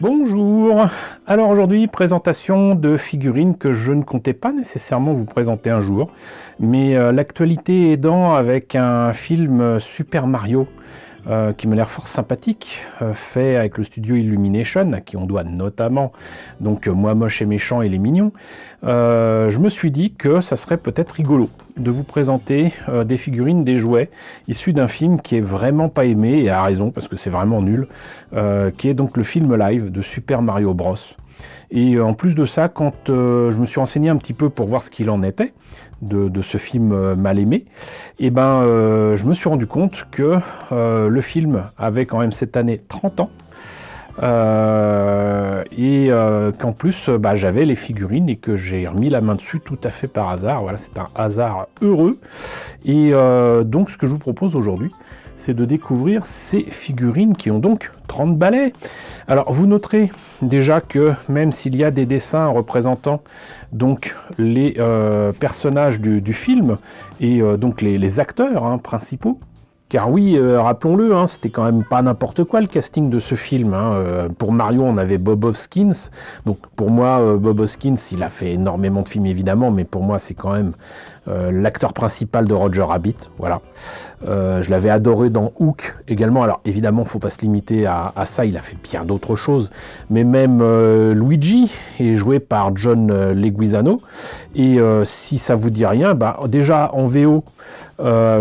Bonjour. Alors aujourd'hui, présentation de figurines que je ne comptais pas nécessairement vous présenter un jour, mais l'actualité aidant avec un film Super Mario qui m'a l'air fort sympathique, fait avec le studio Illumination, à qui on doit notamment donc Moi Moche et Méchant et Les Mignons. Je me suis dit que ça serait peut-être rigolo de vous présenter des figurines, des jouets issus d'un film qui est vraiment pas aimé, et à raison parce que c'est vraiment nul, qui est donc le film live de Super Mario Bros. Et en plus de ça, quand je me suis renseigné un petit peu pour voir ce qu'il en était de ce film mal aimé, et ben, je me suis rendu compte que le film avait quand même cette année 30 ans, qu'en plus j'avais les figurines et que j'ai remis la main dessus tout à fait par hasard. Voilà, c'est un hasard heureux. Et donc ce que je vous propose aujourd'hui, c'est de découvrir ces figurines qui ont donc 30 balais. Alors vous noterez déjà que même s'il y a des dessins représentant donc les personnages du film et donc les acteurs principaux, car oui, rappelons-le, c'était quand même pas n'importe quoi le casting de ce film. Pour Mario, on avait Bob Hoskins. Donc pour moi, Bob Hoskins, il a fait énormément de films évidemment, mais pour moi, c'est quand même l'acteur principal de Roger Rabbit. Voilà. Je l'avais adoré dans Hook également. Alors évidemment, il ne faut pas se limiter à ça, il a fait bien d'autres choses. Mais même Luigi est joué par John Leguizamo. Et si ça vous dit rien, déjà en VO,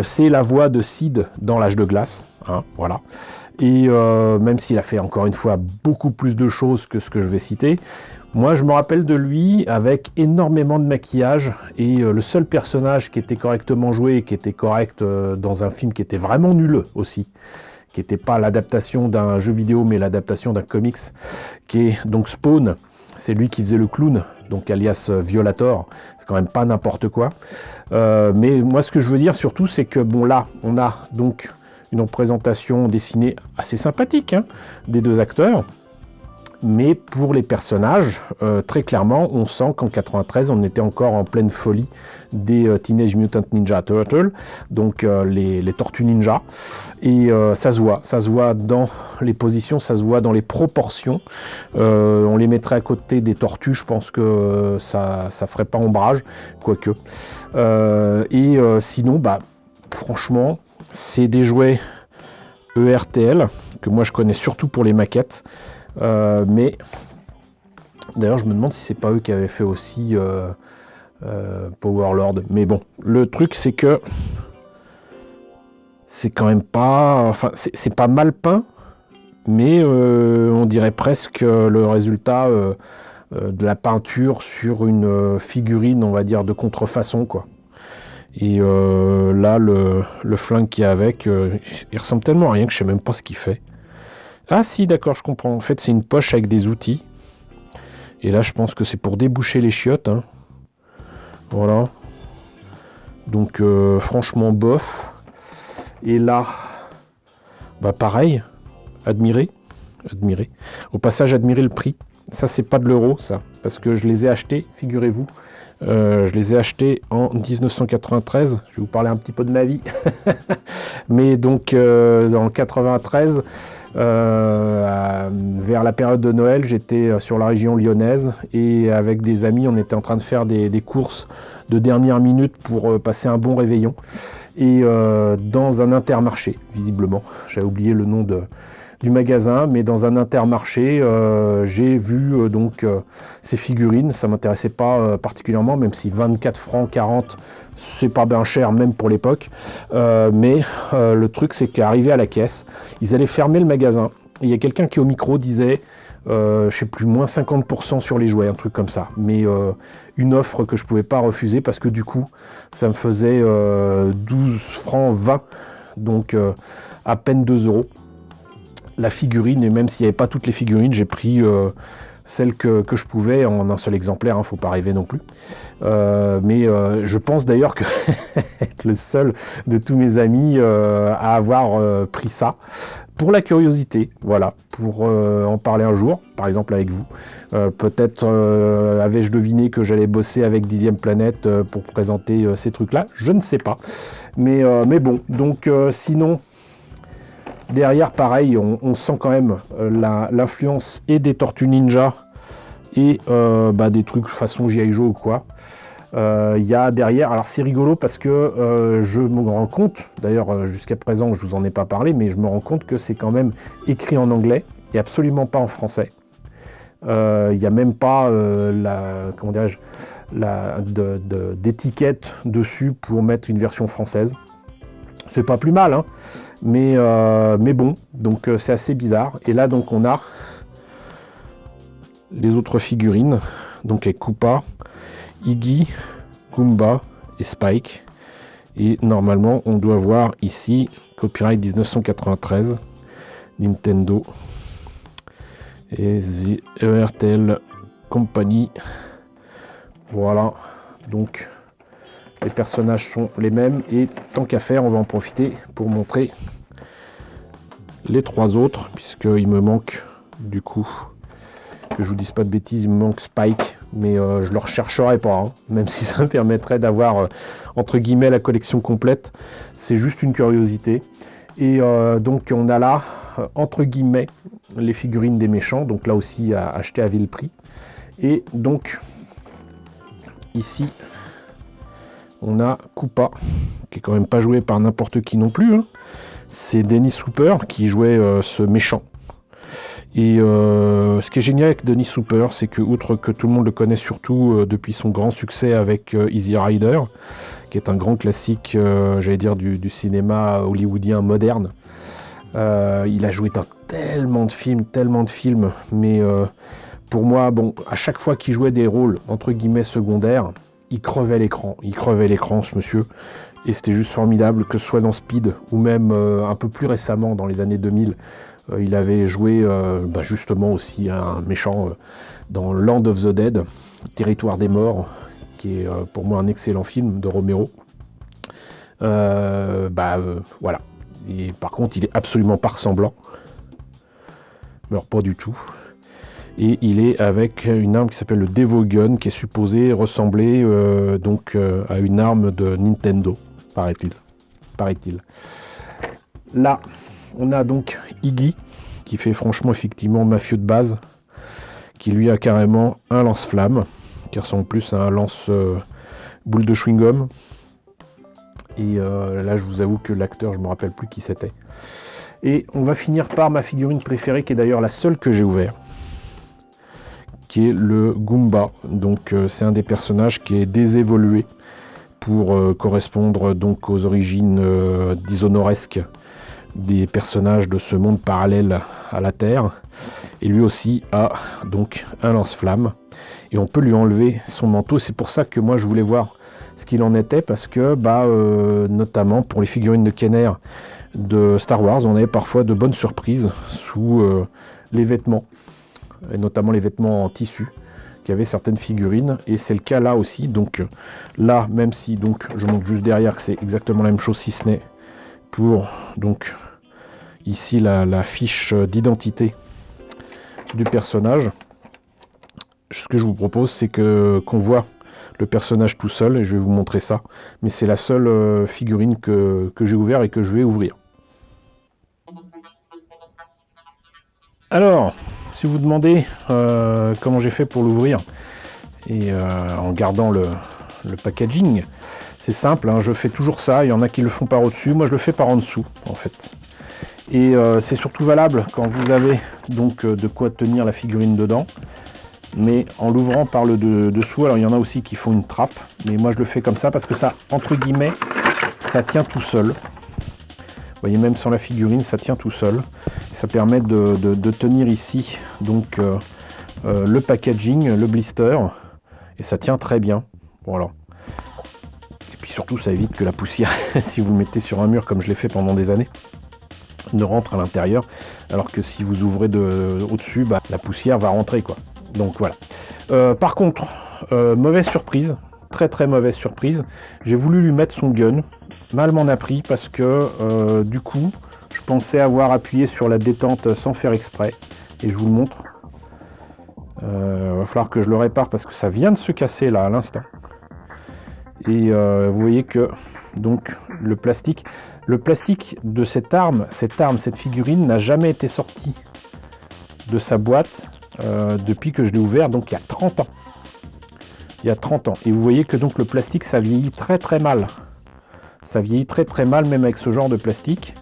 c'est la voix de Sid dans L'Âge de glace, voilà. Et même s'il a fait encore une fois beaucoup plus de choses que ce que je vais citer, moi je me rappelle de lui avec énormément de maquillage, et le seul personnage qui était correctement joué et qui était correct dans un film qui était vraiment nul aussi, qui n'était pas l'adaptation d'un jeu vidéo mais l'adaptation d'un comics, qui est donc Spawn. C'est lui qui faisait le clown, donc alias Violator. C'est quand même pas n'importe quoi. Mais moi, ce que je veux dire surtout, c'est que bon, là, on a donc une représentation dessinée assez sympathique des deux acteurs. Mais pour les personnages, très clairement, on sent qu'en 93, on était encore en pleine folie des Teenage Mutant Ninja Turtles, donc les Tortues Ninja. Et ça se voit dans les positions, ça se voit dans les proportions. On les mettrait à côté des tortues, je pense que ça ferait pas ombrage, quoique. Sinon, franchement, c'est des jouets ERTL, que moi je connais surtout pour les maquettes. Mais d'ailleurs je me demande si c'est pas eux qui avaient fait aussi Power Lord. Mais bon, le truc c'est que c'est quand même pas, enfin c'est pas mal peint, mais on dirait presque le résultat de la peinture sur une figurine, on va dire, de contrefaçon, quoi. Et là le flingue qu'il y a avec, il ressemble tellement à rien que je sais même pas ce qu'il fait. Ah si, d'accord, je comprends. En fait, c'est une poche avec des outils. Et là, je pense que c'est pour déboucher les chiottes. Voilà. Donc, franchement, bof. Et là, pareil. Admirez. Au passage, admirez le prix. Ça, c'est pas de l'euro, ça. Parce que je les ai achetés, figurez-vous. Je les ai achetés en 1993. Je vais vous parler un petit peu de ma vie. Mais donc, en 93... vers la période de Noël, j'étais sur la région lyonnaise et avec des amis, on était en train de faire des courses de dernière minute pour passer un bon réveillon. Et dans un Intermarché, visiblement, j'avais oublié le nom du magasin, mais dans un Intermarché, j'ai vu ces figurines. Ça m'intéressait pas particulièrement, même si 24 francs 40, c'est pas bien cher même pour l'époque. Mais le truc, c'est qu'arrivé à la caisse, ils allaient fermer le magasin. Et il y a quelqu'un qui au micro disait, je sais plus, moins 50% sur les jouets, un truc comme ça. Mais une offre que je pouvais pas refuser parce que du coup, ça me faisait 12 francs 20, donc à peine 2 euros. La figurine, et même s'il n'y avait pas toutes les figurines, j'ai pris celle que je pouvais en un seul exemplaire, faut pas rêver non plus. Mais je pense d'ailleurs que être le seul de tous mes amis à avoir pris ça, pour la curiosité, voilà, pour en parler un jour, par exemple avec vous. Peut-être avais-je deviné que j'allais bosser avec 10e Planète pour présenter ces trucs-là, je ne sais pas. Mais bon, donc sinon... Derrière, pareil, on sent quand même l'influence et des Tortues Ninja et des trucs façon G.I. Joe ou quoi. Il y a derrière, alors c'est rigolo parce que je me rends compte, d'ailleurs jusqu'à présent je vous en ai pas parlé, mais je me rends compte que c'est quand même écrit en anglais et absolument pas en français. Il n'y a même pas d'étiquette dessus pour mettre une version française. C'est pas plus mal, hein, mais bon, donc c'est assez bizarre. Et là donc on a les autres figurines, donc avec Koopa, Iggy, Goomba et Spike. Et normalement, on doit voir ici copyright 1993, Nintendo et The ERTL Company. Voilà, donc les personnages sont les mêmes. Et tant qu'à faire, on va en profiter pour montrer les trois autres, puisqu'il me manque du coup, que je vous dise pas de bêtises, il me manque Spike. Mais je le rechercherai pas, hein, même si ça me permettrait d'avoir entre guillemets la collection complète. C'est juste une curiosité. Et donc on a là entre guillemets les figurines des méchants, donc là aussi à acheter à vil prix. Et donc ici on a Koopa, qui est quand même pas joué par n'importe qui non plus, hein. C'est Dennis Hooper qui jouait ce méchant. Et ce qui est génial avec Dennis Hooper, c'est que, outre que tout le monde le connaît surtout depuis son grand succès avec Easy Rider, qui est un grand classique, j'allais dire, du cinéma hollywoodien moderne, il a joué dans tellement de films, mais pour moi, bon, à chaque fois qu'il jouait des rôles, entre guillemets, secondaires, il crevait l'écran, ce monsieur, et c'était juste formidable, que ce soit dans Speed, ou même un peu plus récemment, dans les années 2000, il avait joué justement aussi un méchant dans Land of the Dead, Territoire des Morts, qui est pour moi un excellent film de Romero. Voilà. Et par contre, il est absolument pas ressemblant. Alors pas du tout. Et il est avec une arme qui s'appelle le Devo Gun, qui est supposée ressembler à une arme de Nintendo, paraît-il. Là, on a donc Iggy, qui fait franchement effectivement mafieux de base, qui lui a carrément un lance-flamme, qui ressemble plus à un lance-boule de chewing-gum. Et là, je vous avoue que l'acteur, je ne me rappelle plus qui c'était. Et on va finir par ma figurine préférée, qui est d'ailleurs la seule que j'ai ouverte, qui est le Goomba. Donc c'est un des personnages qui est désévolué pour correspondre donc aux origines dishonoresques des personnages de ce monde parallèle à la Terre. Et lui aussi a donc un lance-flamme. Et on peut lui enlever son manteau. C'est pour ça que moi je voulais voir ce qu'il en était, parce que notamment pour les figurines de Kenner de Star Wars, on avait parfois de bonnes surprises sous les vêtements, et notamment les vêtements en tissu qui avaient certaines figurines, et c'est le cas là aussi. Donc là, même si donc je montre juste derrière que c'est exactement la même chose, si ce n'est pour donc ici la fiche d'identité du personnage. Ce que je vous propose, c'est qu'on voit le personnage tout seul, et je vais vous montrer ça. Mais c'est la seule figurine que j'ai ouverte et que je vais ouvrir. Alors, si vous demandez comment j'ai fait pour l'ouvrir, et en gardant le packaging, c'est simple, hein, je fais toujours ça. Il y en a qui le font par au-dessus, moi je le fais par en dessous en fait. Et c'est surtout valable quand vous avez donc de quoi tenir la figurine dedans, mais en l'ouvrant par le dessous. Alors il y en a aussi qui font une trappe, mais moi je le fais comme ça parce que ça, entre guillemets, ça tient tout seul. Vous voyez, même sans la figurine, ça tient tout seul. Ça permet de tenir ici donc le packaging, le blister, et ça tient très bien. Voilà. Et puis surtout, ça évite que la poussière, si vous le mettez sur un mur comme je l'ai fait pendant des années, ne rentre à l'intérieur, alors que si vous ouvrez au-dessus, la poussière va rentrer, quoi. Donc voilà. Par contre, mauvaise surprise, très mauvaise surprise, j'ai voulu lui mettre son gun, mal m'en a pris parce que du coup, je pensais avoir appuyé sur la détente sans faire exprès, et je vous le montre. Va falloir que je le répare parce que ça vient de se casser là à l'instant. Et vous voyez que Donc le plastique de cette figurine n'a jamais été sorti de sa boîte depuis que je l'ai ouvert, donc il y a 30 ans. Il y a 30 ans. Et vous voyez que donc le plastique, ça vieillit très très mal. Ça vieillit très très mal, même avec ce genre de plastique.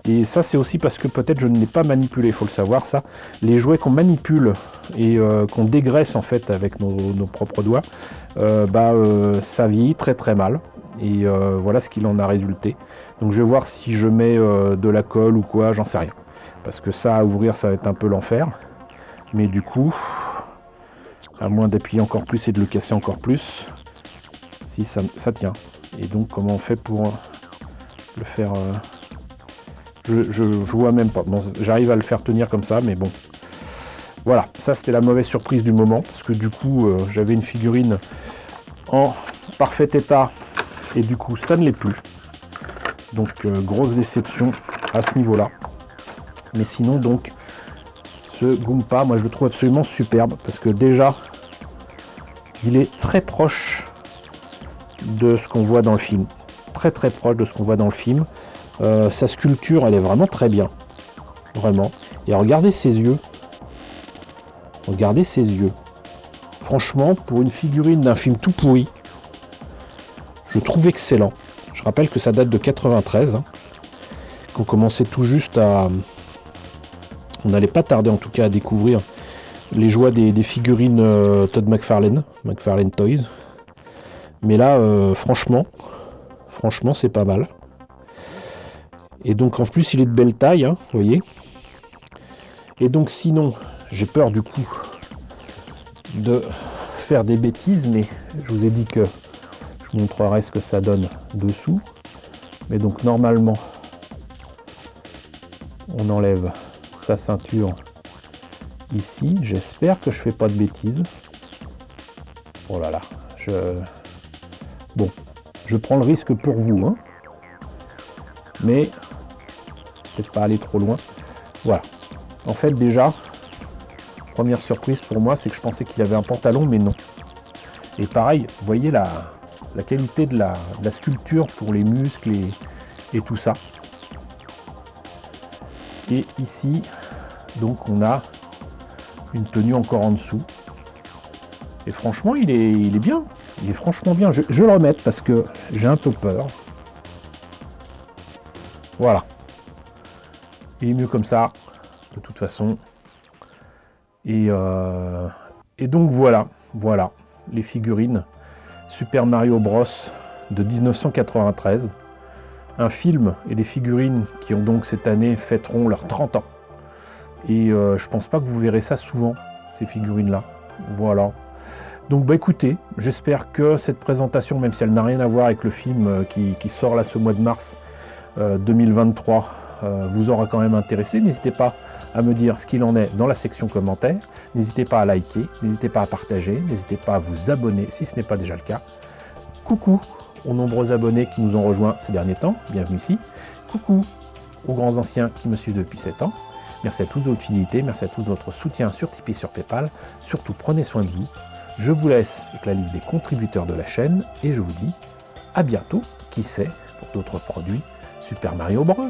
Et ça, c'est aussi parce que peut-être je ne l'ai pas manipulé, il faut le savoir, ça. Les jouets qu'on manipule et qu'on dégraisse en fait avec nos propres doigts, ça vieillit très très mal. Et voilà ce qu'il en a résulté. Donc je vais voir si je mets de la colle ou quoi, j'en sais rien. Parce que ça, à ouvrir, ça va être un peu l'enfer. Mais du coup, à moins d'appuyer encore plus et de le casser encore plus, si ça tient. Et donc comment on fait pour le faire je vois même pas. Bon, j'arrive à le faire tenir comme ça, mais bon. Voilà, ça c'était la mauvaise surprise du moment, parce que du coup, j'avais une figurine en parfait état, et du coup, ça ne l'est plus. Donc, grosse déception à ce niveau-là. Mais sinon, donc, ce Goomba, moi je le trouve absolument superbe, parce que déjà, il est très proche de ce qu'on voit dans le film. Très très proche de ce qu'on voit dans le film. Sa sculpture, elle est vraiment très bien. Vraiment. Et regardez ses yeux. Regardez ses yeux. Franchement, pour une figurine d'un film tout pourri, je trouve excellent. Je rappelle que ça date de 93. Qu'on commençait tout juste à... On n'allait pas tarder en tout cas à découvrir les joies des figurines Todd McFarlane Toys. Mais là, franchement, c'est pas mal. Et donc en plus il est de belle taille, hein, vous voyez. Et donc sinon, j'ai peur du coup de faire des bêtises, mais je vous ai dit que je vous montrerai ce que ça donne dessous. Mais donc normalement, on enlève sa ceinture ici. J'espère que je fais pas de bêtises. Oh là là, bon, je prends le risque pour vous, hein. Mais peut-être pas aller trop loin. Voilà. En fait, déjà, première surprise pour moi, c'est que je pensais qu'il avait un pantalon, mais non. Et pareil, vous voyez la qualité de la sculpture pour les muscles et tout ça. Et ici, donc, on a une tenue encore en dessous. Et franchement, il est bien. Il est franchement bien. Je vais le remettre parce que j'ai un peu peur. Voilà. Il est mieux comme ça, de toute façon. Et donc voilà, les figurines Super Mario Bros de 1993. Un film et des figurines qui ont donc cette année fêteront leurs 30 ans. Et je pense pas que vous verrez ça souvent, ces figurines-là. Voilà. Donc bah écoutez, j'espère que cette présentation, même si elle n'a rien à voir avec le film qui sort là ce mois de mars 2023, vous aura quand même intéressé. N'hésitez pas à me dire ce qu'il en est dans la section commentaires. N'hésitez pas à liker, n'hésitez pas à partager, n'hésitez pas à vous abonner si ce n'est pas déjà le cas. Coucou aux nombreux abonnés qui nous ont rejoints ces derniers temps, bienvenue ici. Coucou aux grands anciens qui me suivent depuis 7 ans. Merci à tous de votre fidélité, merci à tous de votre soutien sur Tipeee, sur Paypal. Surtout, prenez soin de vous. Je vous laisse avec la liste des contributeurs de la chaîne et je vous dis à bientôt, qui sait, pour d'autres produits Super Mario Bros.